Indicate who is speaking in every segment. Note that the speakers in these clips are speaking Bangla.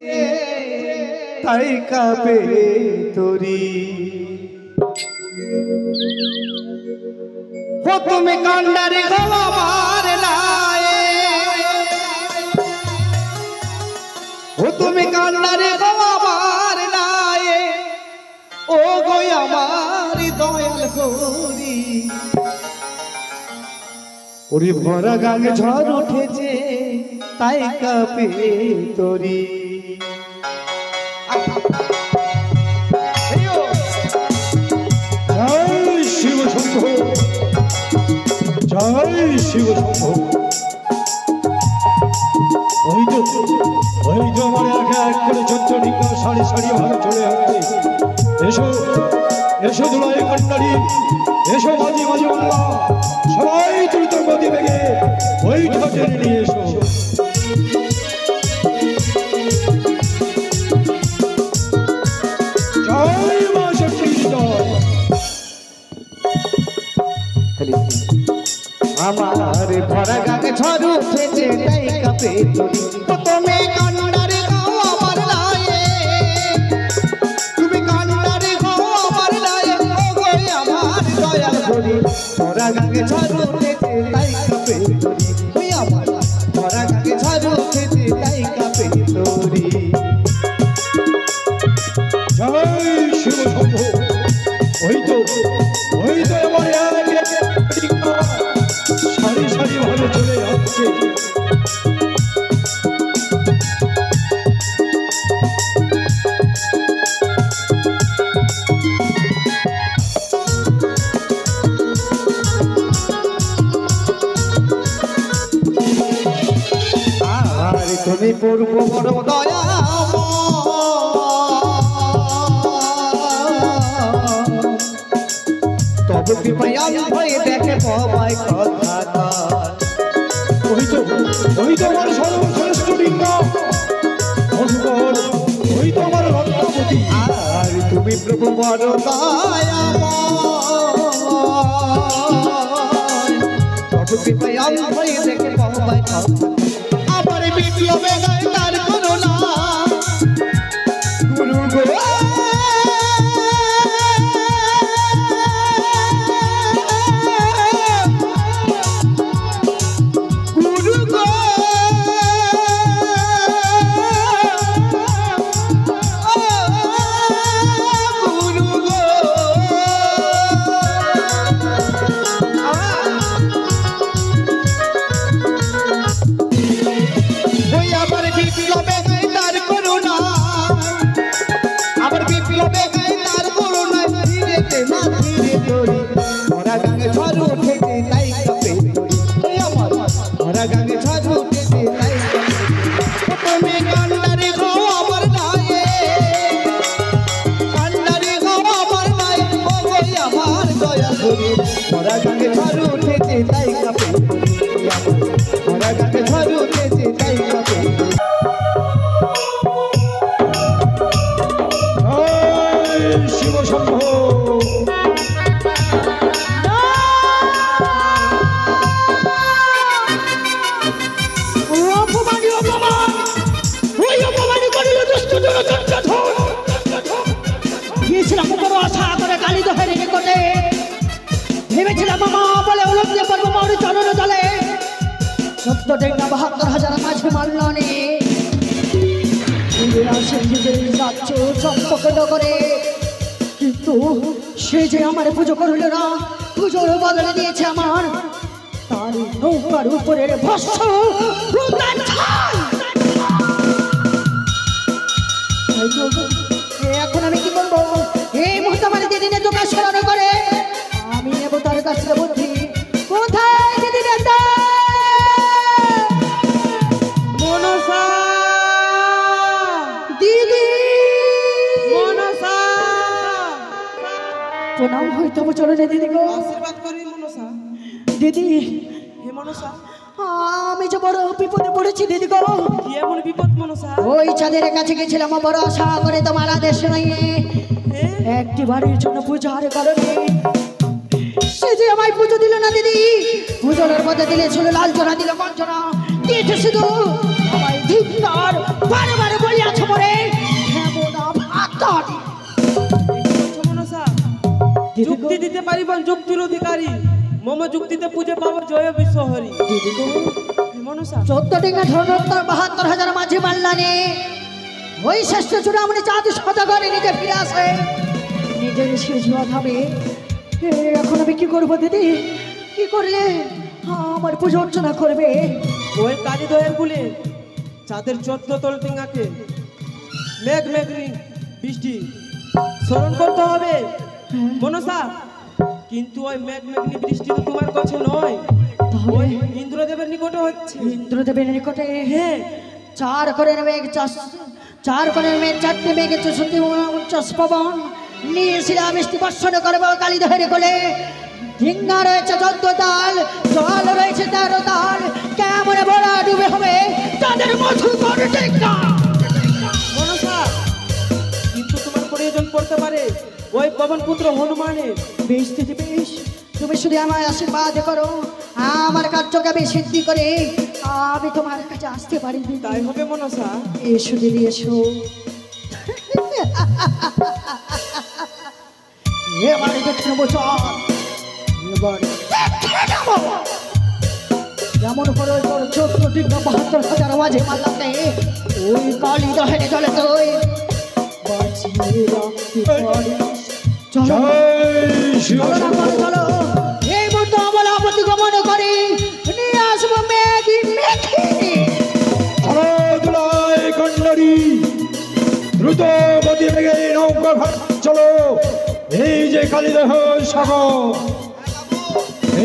Speaker 1: তাই কাঁপে তোরি ও তুমি কান্ডারি গো আমার নায়ে ও তুমি কান্ডারি গো আমার নায়ে ও গো আমার দয়াল হরি ওরে ভরা গাঙে ঝড় উঠেছে তাই কাঁপে তোরি
Speaker 2: জয় শিব শম্ভু জয় শিব শম্ভু। ওই তো আমার এক এক করে চঞ্চলিকা সারি সারি ভালো চলে আসছে। এসো এসো দুলাই কন্যারি, এসো মাঝি মাঝি বাংলা, সবাই দ্রুত গতি বেগে ওই টেনে নিয়ে এসো। জয় মা শক্তি জয়।
Speaker 1: আমার ভরা গাঙে ঝড় উঠেছে তাই কাঁপে তোরি তুমি কান্ডারি গো আমার নায়ে তুমি কান্ডারি গো আমার নায়ে ও গো আমার দয়াল হরি ভরা গাঙে ঝড় উঠেছে তাই কাঁপে তোরি ওই আমার ভরা গাঙে ঝড় উঠেছে তাই কাঁপে তোরি।
Speaker 2: জয় শিব শম্ভু। ওই তো আমার সারি সারি ভাবে চলে যাচ্ছে।
Speaker 1: আর তুমি পূর্ব বড় দয়া তবে কৃপায় ভয়ে দেখে সবাই কথা
Speaker 2: ওই তো আমার সর্বশ্রেষ্ঠ লিঙ্গ ভগবান, ওই তো আমার রত্নপতি।
Speaker 1: আর তুমি প্রভু বড় দয়া তবে কৃপায় ভয়ে দেখে সবাই কথা আবার বিপ্লবে গায় তার করুণা গুরু গো
Speaker 2: শিব শম্ভু।
Speaker 3: গিয়েছিলাম বড় আশা করে কালী দহের নিকটে, ভেবেছিলাম মামা বলে উলঙ্গে পড়বো মার চরণ জলে ৭৪,৭২,০০০ মাঝে মাল্লানে যাচ্ছ চম্পক নগরে, কিন্তু সে যে আমার পুজো করল না, পুজোর বদলে দিয়েছে আমার তার নৌকার উপরের ভস্ম। এখন আমি কি করবো? এই মুহূর্তে আমার দিদিনের দোকান সরানো করে আমি নেব তার কাছ থেকে বুদ্ধি। কোথায় দিদি নেতা? মনসা দিদি, মনসা প্রণাম হইতো চরণে দিদি গো।
Speaker 4: আশীর্বাদ করি মনসা।
Speaker 3: দিদি
Speaker 4: হে মনসা,
Speaker 3: আমি যে বড় বিপদে পড়েছি দিদি গো।
Speaker 4: কি এমন বিপদ মনসা?
Speaker 3: ওই চাঁদের কাছে গেছিলাম বড় আশা করে তোমার আদেশ নিয়ে একটি বাড়ির জন্য পূজার কারণে। সে যে আমায় পুজো দিল না দিদি, পুজোর মধ্যে দিলে ছিল লাঞ্ছনা, দিল বঞ্চনা, দিয়েছে শুধু আমায় ধিক্কার। বারে বারে বলিয়াছে
Speaker 4: যুক্তি দিতে পারিব যুক্তির অধিকারী মম যুক্তিতে পূজে পাবো জয় বিশ্বহরি হে মনসা
Speaker 3: 14 ডিঙ্গা ধনুত্তর 72,000 মাঝি মাল্লানে ওই শ্রেষ্ঠ চূড়ামণি চাঁদ সদাগরে নিজে ফিরে আসে নিজের শেষ ভাবে এখন আমি কি করবো দিদি? কি করলে আমার পুজো অর্চনা করবে?
Speaker 4: ওই কালী দয়ের কুলে চাঁদের 14 তল টিঙ্গাকে মেঘনি বৃষ্টি স্মরণ করতে হবে মনসা। কিন্তু ওই মেঘনি বৃষ্টি তো তোমার কাছে নয়, ওই ইন্দ্রদেবের নিকটে হচ্ছে।
Speaker 3: ইন্দ্রদেবের নিকটে?
Speaker 4: হ্যাঁ।
Speaker 3: 4 কোণের মেঘ 4 কোণের মেঘ 4টি মেঘে 64 পবন নিয়ে শিলাবৃষ্টি বর্ষণ করবো কালী দহের কোলে। ঢিঙ্গা রয়েছে 14 তাল, জল রয়েছে 13 তাল, কেমন বড় ডুবে হবে তাদের মধুকর ঢিঙ্গা
Speaker 4: মনসা। কিন্তু তোমার প্রয়োজন পড়তে পারে ওই পবন পুত্র হনুমানের।
Speaker 3: বেশ দিদি বেশ, তুমি শুধু আমায় আশীর্বাদ করো, আমার কার্যকে আমি সিদ্ধি করে আমি তোমার কাছে আসতে পারি দিদি।
Speaker 4: তাই হবে মনসা।
Speaker 3: এসো দিদি এসো। এবারে দেখে নেবো চল, এবারে দেখে নেবো। যেমন করে ওই তোর 14 ডিঙ্গা 72,000 মাঝে মাল্লাতে ওই কালী দহের জলে তুই বাঁচিয়ে রাখতে পারিস। চলো চলো না চলো চলো, এই মুহূর্তে আমার আপত্তি গমন করে নিয়ে আসবো মেঘি মেঘি।
Speaker 2: দুলাই কন্যারি দ্রুত গতি বেগে নৌকা ঘাট চলো। এই যে কালীদহ সাগর,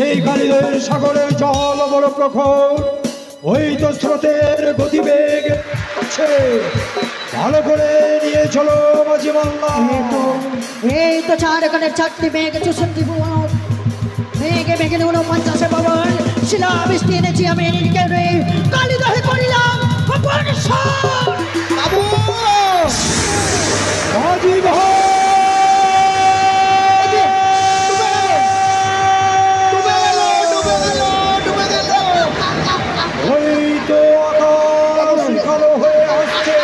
Speaker 2: এই কালীদহের সাগরের জল বড় প্রখর, ওই তো স্রোতের গতিবেগ আছে। ভালো করে নিয়ে চলো মাঝি মাল্লা।
Speaker 3: এই তো 4 কোণের 4টি মেঘ 64 পবন, মেঘে মেঘে 49 পবন, শিলাবৃষ্টি এনেছি আমি নিজেকে রে কালী দহে করিলাম অপরসর।
Speaker 1: বাবু
Speaker 2: মাঝি ভাই ওই তো আকাশ কালো হয়ে আসছে,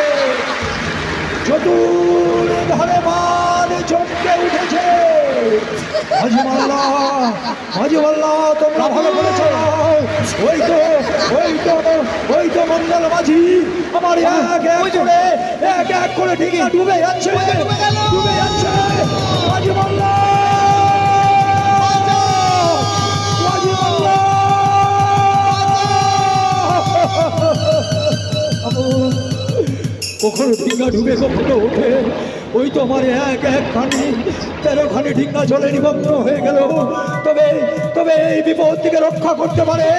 Speaker 2: চতুর্ধারে মান চমকে উঠেছে। মাঝি মাল্লা তোমরা ভালো করেছ। ওই তো মন্ডল মাঝি আমার এক এক করে ডিঙা ডুবে যাচ্ছে, ডুবে যাচ্ছে। মাঝি মাল্লা কখনো ডিঙ্গা ডুবে কখনো ওঠে। ওই তো আমার এক খানি 13 খানি ডিঙ্গা জলে নিমগ্ন হয়ে গেল। তবে এই বিপদ থেকে রক্ষা করতে পারে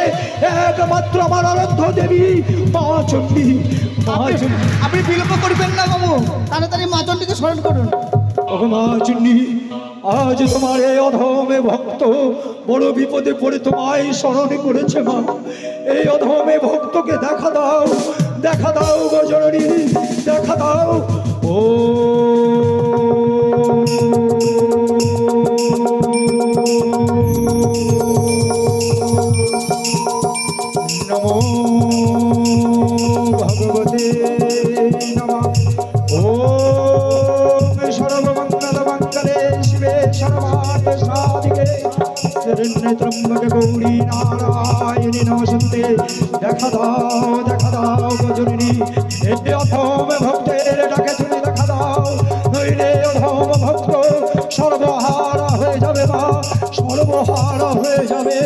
Speaker 2: একমাত্র আমার আরাধ্য দেবী মা চণ্ডী।
Speaker 1: আপনি বিলম্ব করবেন না বাবু, তাড়াতাড়ি মা চণ্ডীকে স্মরণ করুন।
Speaker 2: ওগো মা চণ্ডী, আজ তোমার এই অধমে ভক্ত বড় বিপদে পড়ে তোমায় স্মরণ করেছে মা। এই অধমে ভক্তকে দেখা দাও, দেখা দাও গো জননী, দেখা দাও। ও নমো ভগবতে নমঃ। ওম সর্বমঙ্গল মঙ্গলে শিবে সর্বার্থ সাধিকে শরণ্যে ত্র্যম্বকে গৌরী নারায়ণী নমস্তে। দেখা দাও গজননী, এই অধম ভক্তের ডাকে তুমি দেখা দাও, নইলে অধম ভক্ত সর্বহারা হয়ে যাবে মা, সর্বহারা হয়ে যাবে।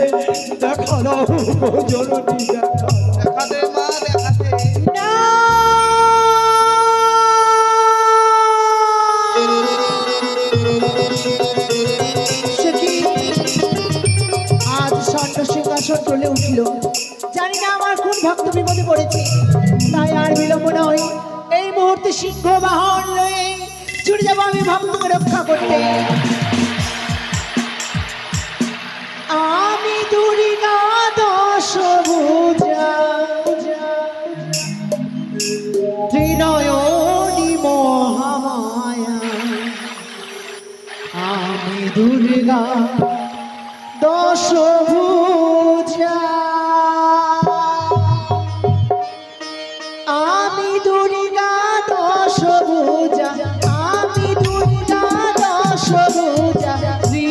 Speaker 2: দেখা দাও গজননী,
Speaker 1: দেখা দে মা, দেখা দে।
Speaker 3: আজ ষণ্ড সিংহাসন চলে উঠল, জানি না আমার কোন ভক্ত বিপদে পড়েছে। তাই আর বিলম্ব নয়, এই মুহূর্তে সিংহ বাহন লয়ে ছুটে যাবো আমি ভক্তকে রক্ষা করতে। আমি দুর্গা দশভুজা ত্রিনয়নী মহামায়া, আমি দুর্গা দশভুজা, আমি দুর্গা দশভুজা, আমি দুর্গা দশভুজা, শ্রী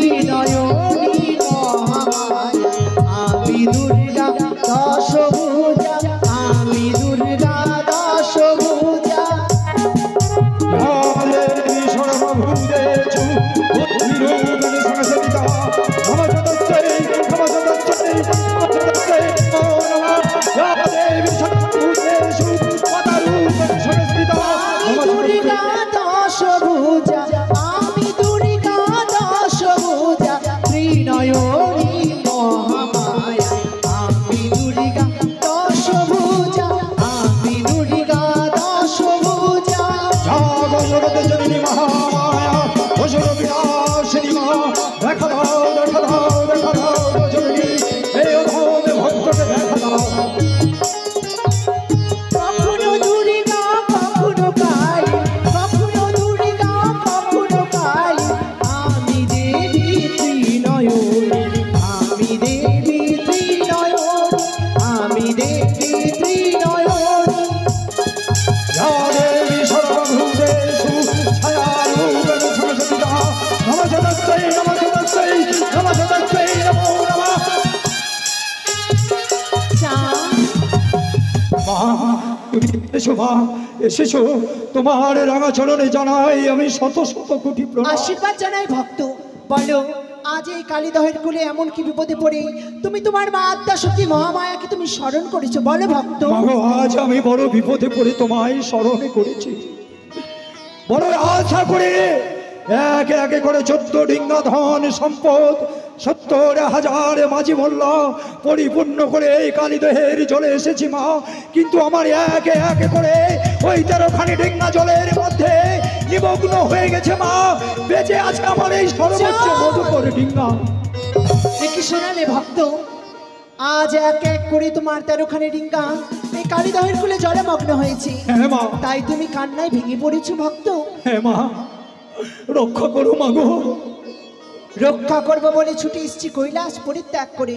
Speaker 2: মা এসেছো, তোমার রাঙা চরণে জানাই আমি শত শত কোটি প্রণাম।
Speaker 3: আশীর্বাদ জানাই ভক্ত। বলো আজ এই কালীদহের কুলে এমন কি বিপদে পড়ে তুমি তোমার মা আদ্যা শক্তি মহামায়াকে তুমি স্মরণ করেছো? বলো ভক্ত।
Speaker 2: মাগো আজ আমি বড় বিপদে পড়ে তোমায় স্মরণে করেছি, বড় আশা করে একে একে করে 14 ডিঙ্গা ধন সম্পদ 70,000 মাঝি মোল্লা পরিপূর্ণ করে এই কালীদহের জলে এসেছি মা। কিন্তু আমার একে একে করে ওই 13খানি ডিঙ্গা জলের মধ্যে নিমগ্ন হয়ে গেছে মা। বেঁচে আছে আমার এই সর্বোচ্চ মধুকর ডিঙ্গা।
Speaker 3: কি শোনালে ভক্ত? আজ এক এক করে তোমার 13খানি ডিঙ্গা এই কালীদহের কুলে জলে মগ্ন হয়েছে।
Speaker 2: হ্যাঁ মা,
Speaker 3: তাই তুমি কান্নায় ভেঙে পড়েছো ভক্ত।
Speaker 2: হ্যাঁ মা, রক্ষা করো মাগো।
Speaker 3: রক্ষা করবো বলে ছুটে এসছি কৈলাস পরিত্যাগ করে।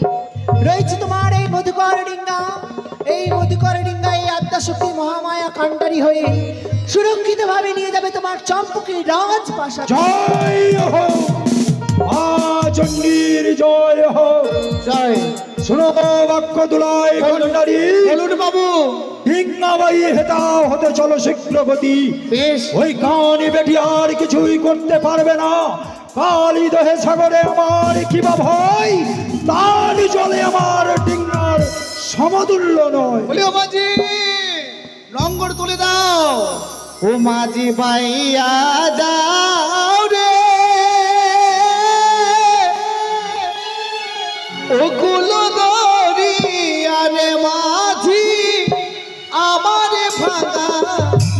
Speaker 3: রয়েছে তোমার এই মধুকর ডিঙ্গা, এই মধুকর ডিঙ্গা এই আদ্যা শক্তি মহামায়া কাণ্ডারি হয়ে সুরক্ষিত ভাবে নিয়ে যাবে তোমার চম্পকের রাজপ্রাসাদ।
Speaker 2: জয় হো মা চণ্ডীর, জয় হো।
Speaker 1: জয়।
Speaker 2: শোনো বাক্য দুলাই কাণ্ডারি।
Speaker 1: বলুন বাবু।
Speaker 2: ডিঙ্গাবাই হেতা হতে চলো শীঘ্র গতি।
Speaker 1: বেশ।
Speaker 2: ওই কানি বেটি আর কিছুই করতে পারবে না। কালীদহে সাগরে আমার কিবা ভয়, তার জলে আমার ডিঙ্গার সমতুল্য নয়।
Speaker 1: বলি ও মাঝি, লঙ্গর তুলে দাও। ও মাঝি বাইয়া যাও রে, ও কুলো দরিয়ারে মাঝি আমারে ভাঙা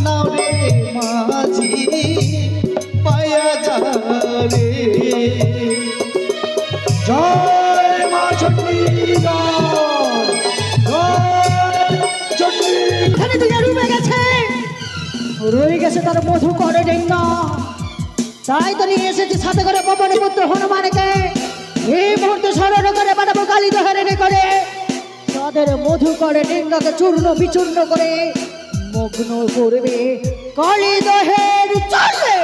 Speaker 1: নাও রে মাঝি বাইয়া যাও রে।
Speaker 2: জয় মা চণ্ডী, জয় জয় চণ্ডী।
Speaker 3: এখানে দুনিয়া ডুবে গেছে, রয়ে গেছে তার মধুকর ডিঙ্গা। তাই তো নিয়ে এসেছি সাথে করে পবন পুত্র হনুমানকে। এই মুহূর্তে স্মরণ করে পাঠাবো কালীদহের করে তাদের মধুকর ডিঙ্গাকে চূর্ণ বিচূর্ণ করে মগ্ন করবে কালীদহের চলে।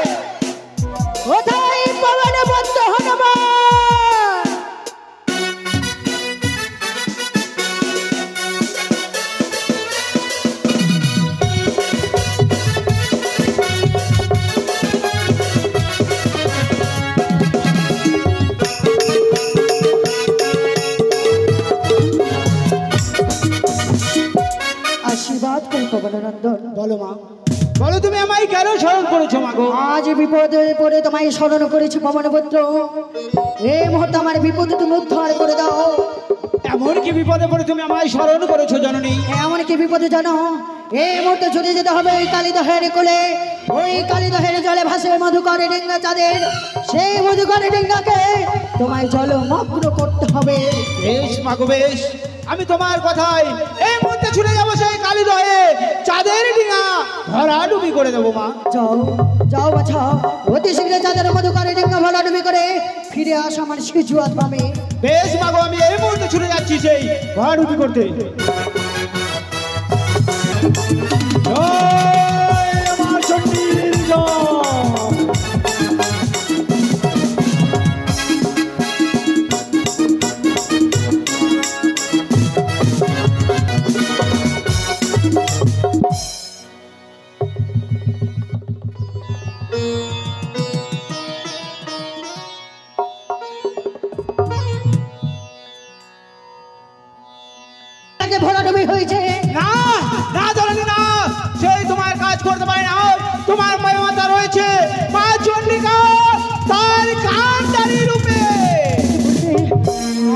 Speaker 3: কোথায় পবন পুত্র হনুমান? আশীর্বাদ করি পবননন্দন।
Speaker 1: বলো মা, বলো তুমি আমায় কেন স্মরণ করেছো মাগো?
Speaker 3: আজ বিপদে পড়ে তোমায় স্মরণ করেছি পবনপুত্র। এই মুহূর্তে আমার বিপদে তুমি উদ্ধার করে দাও।
Speaker 1: এমন কি বিপদে পড়ে তুমি আমায় স্মরণ করেছো জননী?
Speaker 3: এমন কি বিপদে জানো? এই মুহূর্তে ছুটে যেতে হবে ওই কালীদহের কোলে। ওই কালীদহের জলে ভাসে মধুকর ডিঙ্গা চাঁদের। সেই মধুকর ডিঙ্গাকে তোমায় জলমগ্ন করতে হবে।
Speaker 1: বেশ মাগো বেশ, আমি তোমার কথাই এই মুহূর্তে ছুটে যাবো সেই কালীদহে চাঁদের ডিঙা ভরাডুবি করে দেবো মা।
Speaker 3: যাও যাও বাছা, অতি শীঘ্র চাঁদের মধুকর ডিঙ্গা ভরাডুবি করে ফিরে আসো আমার শিশু আত্মামে।
Speaker 1: বেশ মাগো, আমি এই মুহূর্তে ছুটে যাচ্ছি সেই ভরাডুবি করতে।
Speaker 2: জয় মা চণ্ডীর, জয়।
Speaker 3: ভরাডুবি হয়েছে।
Speaker 1: না না জননী না, সেই তোমার কাজ করতে পারে না। তোমার মাতা রয়েছে মা চণ্ডিকা, তার কান্ডারি রূপে।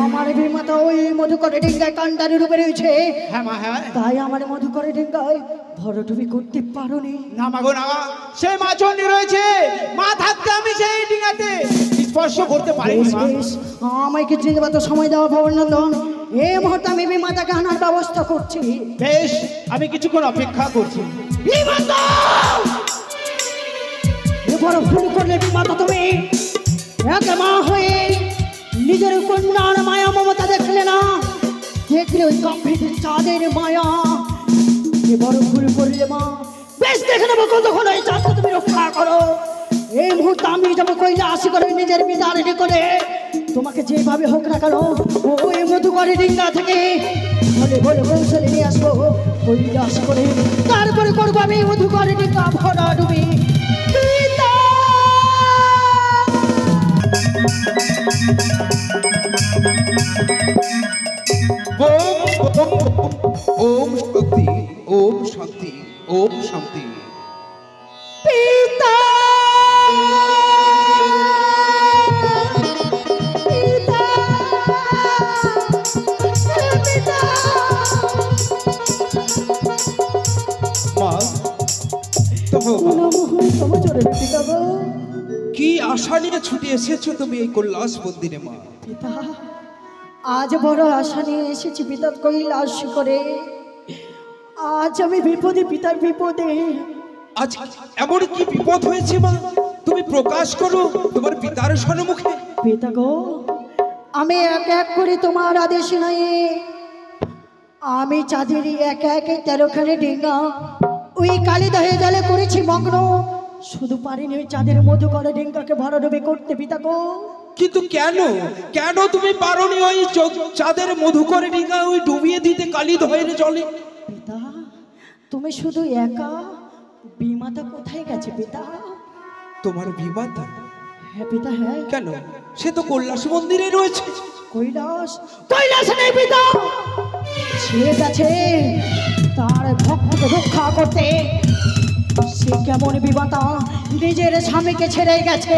Speaker 3: আমার বিমাতা ওই মধুকর ডিঙ্গায় কান্ডারি রূপে রয়েছে।
Speaker 1: হ্যাঁ মা হ্যাঁ।
Speaker 3: তাই আমার মধুকর ডিঙ্গায় ভরাডুবি করতে পারোনি।
Speaker 1: না মাগো না, সেই মা চণ্ডী রয়েছে। মা থাকতে আমি সেই ডিঙাতে স্পর্শ করতে পারিনি
Speaker 3: বেশ
Speaker 1: মা।
Speaker 3: বেশ, আমায় কিছু নির্বাচন সময় দেওয়া ভবনন্দন। এই মুহূর্তে আমি বিমাতাকে আনার ব্যবস্থা করছি।
Speaker 1: বেশ, আমি কিছুক্ষণ অপেক্ষা করছি।
Speaker 3: বিমাতা! এ বড় ভুল করলে বিমাতা তুমি। এক মা হয়ে নিজের কন্যার মায়া মমতা দেখলে না, দেখলে ওই গম্ভীর চাঁদের মায়া। এ বড় ভুল করলে মা। বেশ দেখে নেবো কতক্ষণ ওই চাঁদকে তুমি রক্ষা করো। এই মুহূর্তে আমি যাবো কৈলাসে করে নিজের বিদায় করে। তোমাকে যেভাবে হোক না কেন ওই মধুকর ডিঙ্গা থেকে বলে বলে কৌশলে নিয়ে আসবো কৈলাস করে, তারপরে করবো আমি মধুকর ডিঙ্গা ভরা ডুবি। পিতা
Speaker 1: ওম শান্তি, ওম শান্তি, ওম শান্তি।
Speaker 3: পিতা পিতা পিতা
Speaker 1: মা,
Speaker 3: তোমার জোরে পিতা গো।
Speaker 1: কি আশা নিয়ে ছুটে এসেছো তুমি এই কৈলাস মন্দিরে মা?
Speaker 3: পিতা আজ বড় আশা নিয়ে এসেছি পিতা কৈলাস করে। আজ আমি বিপদে, পিতার বিপদে।
Speaker 1: আজ এমন কি বিপদ হয়েছে মা? তুমি প্রকাশ করো তোমার পিতার সম্মুখে।
Speaker 3: পিতা গো, আমি এক এক করে তোমার আদেশ নাই আমি চাঁদেরই এক এক 13খানে ডিঙ্গা ওই কালিদহে জলে করেছি মগ্ন। শুধু পারিনি ওই চাঁদের মধুকর ডিঙ্গাকে ভরাডুবি করতে পিতা গো।
Speaker 1: কিন্তু কেন কেন তুমি পারোনি ওই চাঁদের মধুকর ডিঙ্গা ওই ডুবিয়ে দিতে কালিদহের জলে?
Speaker 3: পিতা তুমি শুধু একা, বিমাতা কোথায় গেছে পিতা?
Speaker 1: তোমার বিমাতা?
Speaker 3: হ্যাঁ পিতা হ্যাঁ।
Speaker 1: কেন, সে তো কৈলাস মন্দিরে রয়েছে।
Speaker 3: কৈলাস কৈলাস নেই পিতা, সে গেছে তার ভক্তকে রক্ষা করতে। সে কেমন বিমাতা, নিজের স্বামীকে ছেড়ে গেছে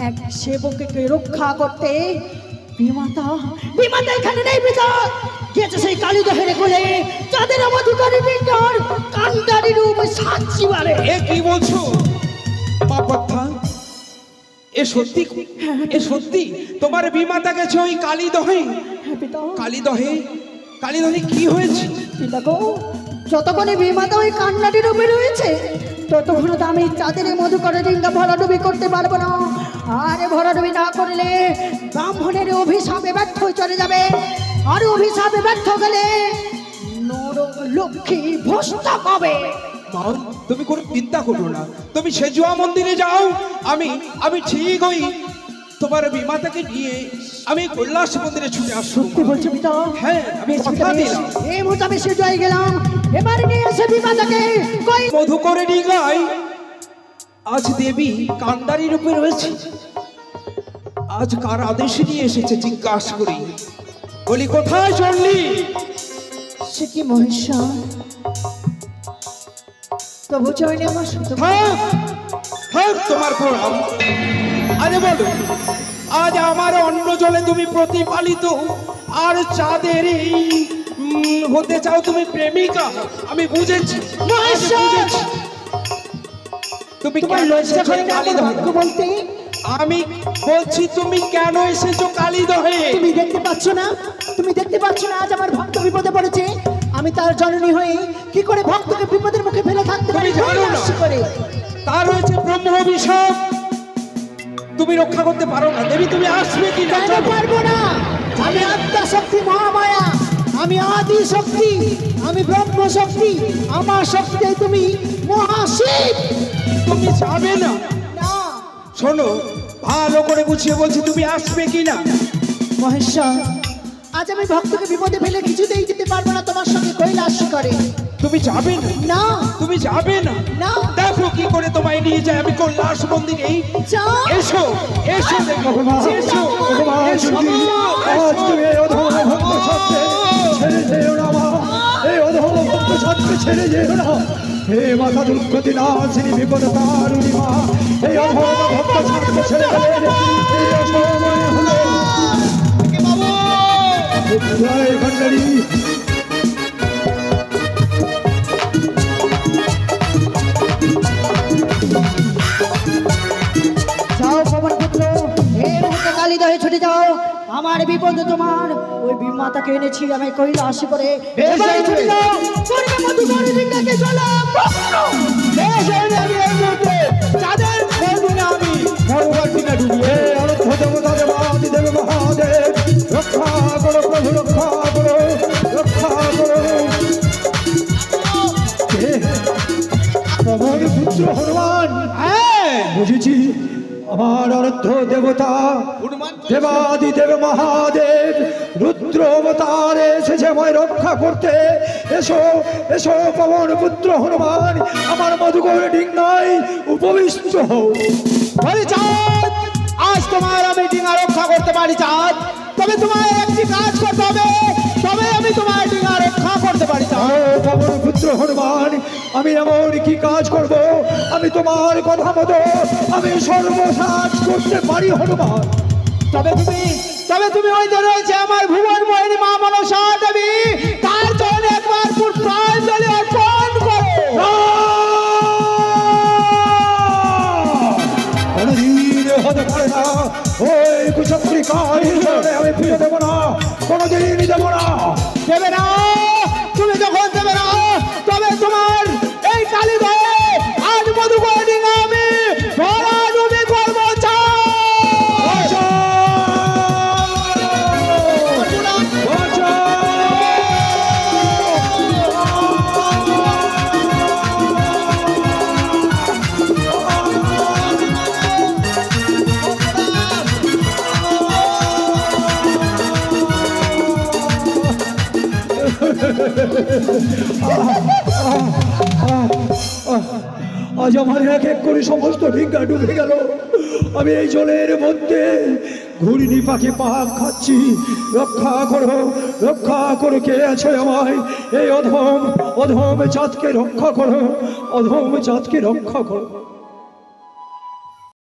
Speaker 3: এক সেবককে রক্ষা করতে। বিমাতা বিমাতা এখানে নেই পিতা, গেছে সেই কালিদহের কোলে যাদের মধুকরী ডিঙ্গার কান্ডারি রূপ সাক্ষী বারে।
Speaker 1: এ কি বলছো বাপা? এ সত্যি, এ সত্যি তোমার বিমাতা গেছে ওই কালিদহে?
Speaker 3: হ্যাঁ পিতা।
Speaker 1: কালিদহে, কালিদহে কি হয়েছে?
Speaker 3: পিতা গো, যতক্ষণে বিমাতা ওই কান্নাটি রূপে রয়েছে ততক্ষণ তো আমি চাঁদের মধুকর ডিঙ্গা ভরাডুবি করতে পারবো না। আর ভরাডুবি না করলে ব্রাহ্মণের অভিশাপে ব্যর্থ হয়ে চলে যাবে, আর অভিশাপে ব্যর্থ গেলে নর লক্ষ্মী ভ্রষ্ট হবে।
Speaker 1: মা, তুমি কোনো চিন্তা করো না, তুমি সেজুয়া মন্দিরে যাও। আমি ঠিক হই তোমার বিমাতাকে নিয়ে আমি কৈলাস মন্দিরে ছুটে আসবো।
Speaker 3: সত্যি বলছো পিতা?
Speaker 1: হ্যাঁ, আমি কথা দিলাম।
Speaker 3: এই মুহূর্তে আমি সে জয় গেলাম, এবার নিয়ে এসে বিমাতাকে
Speaker 1: মধুকর ডিঙ্গায় আজ দেবী কান্ডারি রূপে রয়েছে। আজ কার আদেশে নিয়ে এসেছে জিজ্ঞাসা করি। বলি কোথায় চললি?
Speaker 3: সে কি মহেশ্বর? তবু চয়নে আমার শুধু
Speaker 1: তোমার প্রণাম। আরে বলো, আজ আমার অন্ন জলে তুমি প্রতিপালিত, আর চাঁদের এই হতে চাও তুমি প্রেমিকা। আমি বুঝেছি, তুমি কেন এসেছো কালিদহে
Speaker 3: বলতে?
Speaker 1: আমি বলছি তুমি কেন এসেছো কালিদহে?
Speaker 3: তুমি দেখতে পাচ্ছ না? তুমি দেখতে পাচ্ছ না আজ আমার ভক্ত বিপদে পড়েছে? আমি তার জননী হয়ে কি করে ভক্তকে বিপদের মুখে ফেলে থাকতে পারি?
Speaker 1: জানো না তার রয়েছে ব্রহ্ম অভিশাপ, তুমি রক্ষা করতে পারো না। দেবী তুমি আসবে কি না?
Speaker 3: পারবো না। আমি আত্মা শক্তি, মহামায়া, আমি আদি শক্তি, আমি ব্রহ্ম শক্তি, আমার শক্তি তুমি মহাশিব।
Speaker 1: তুমি যাবে না? শোনো, ভালো করে বুঝিয়ে বলছি, তুমি আসবে কি না?
Speaker 3: মহেশ্বর, আজ আমি ভক্তকে বিপদে ফেলে কিছুতেই যেতে পারবো না তোমার সঙ্গে কৈলাস করে।
Speaker 1: তুমি যাবে না?
Speaker 3: না।
Speaker 1: তুমি যাবে না?
Speaker 3: না।
Speaker 1: দেখো কি করে তোমায় নিয়ে যায় আমি কৈলাস মন্দিরে। এসো এসো দেখো, এসো
Speaker 2: আজ তুমি এই অধম ভক্ত সত্যে ছেড়ে যেও না মা, এই অধম ভক্ত সত্যে ছেড়ে যেও না। হে মাতা দুর্গতি নাশিনী বিপদ তারিণী মা, এই অধম ভক্ত সত্যে ছেড়ে গেলে জয় খণ্ডারি।
Speaker 3: যাও পবন পুত্র, এই মুহূর্তে কালিদহে ছুটে যাও। আমার বিপদ তোমার ওই বিমাতাকে এনেছি আমি কৈলাস করে। এবারে ছুটে যাও, করবে মধুকর ডিঙ্গাকে জ্বালা। আমি এই মুহূর্তে চাঁদের বলবো না আমি
Speaker 2: মধুকর ডিঙ্গা ডুবিয়ে অর্থ দেবতা দেবাদি দেব মহাদেব রক্ষা করো প্রভু, রক্ষা করো, রক্ষা করো। পবন পুত্র হনুমান, বুঝেছি আমার অর্ধ দেবতা
Speaker 1: হনুমান
Speaker 2: দেবাদিদেব মহাদেব রুদ্র অবতার এসেছে আমায় রক্ষা করতে। এসো এসো পবন পুত্র হনুমান, আমার মধুকর ডিঙ্গায় উপবিষ্ট হও।
Speaker 1: বলি চাঁদ, আজ তোমার আমি ডিঙা রক্ষা করতে পারি চাঁদ, তবে তোমার একটি কাজ করতে হবে, তবে আমি তোমার ডিঙা রক্ষা করতে পারি চাঁদ।
Speaker 2: ও পবন পুত্র হনুমান, আমি এমন কি কাজ করব? আমি তোমার কথা মতো আমি সর্বসাজ করতে পারি হনুমান।
Speaker 1: তবে তুমি ওই যে রয়েছে আমার ভুবন মোহিনী মা মনসা দেবী, তার চরণে একবার পুষ্পাঞ্জলি অর্পণ করো।
Speaker 2: কোনদিন হতে পারে না, ওই কুচক্রিকায় আমি ফিরে দেবো না, কোনদিনই দেবো না।
Speaker 1: দেবে না, তুমি যখন দেবে না, তবে তোমার এই কালী ভয়ে আজ মধুকর ডিঙা আমি ভরাডুবি করবো চাঁদ।
Speaker 2: আজ আমার এক এক করে সমস্ত ডিঙ্গা ডুবে গেল। আমি এই জলের মধ্যে ঘুরিনি পাখি পাক খাচ্ছি। রক্ষা করো, রক্ষা করো, কে আছে আমায়? এই অধম অধম জাতকে রক্ষা করো, অধম জাতকে রক্ষা করো।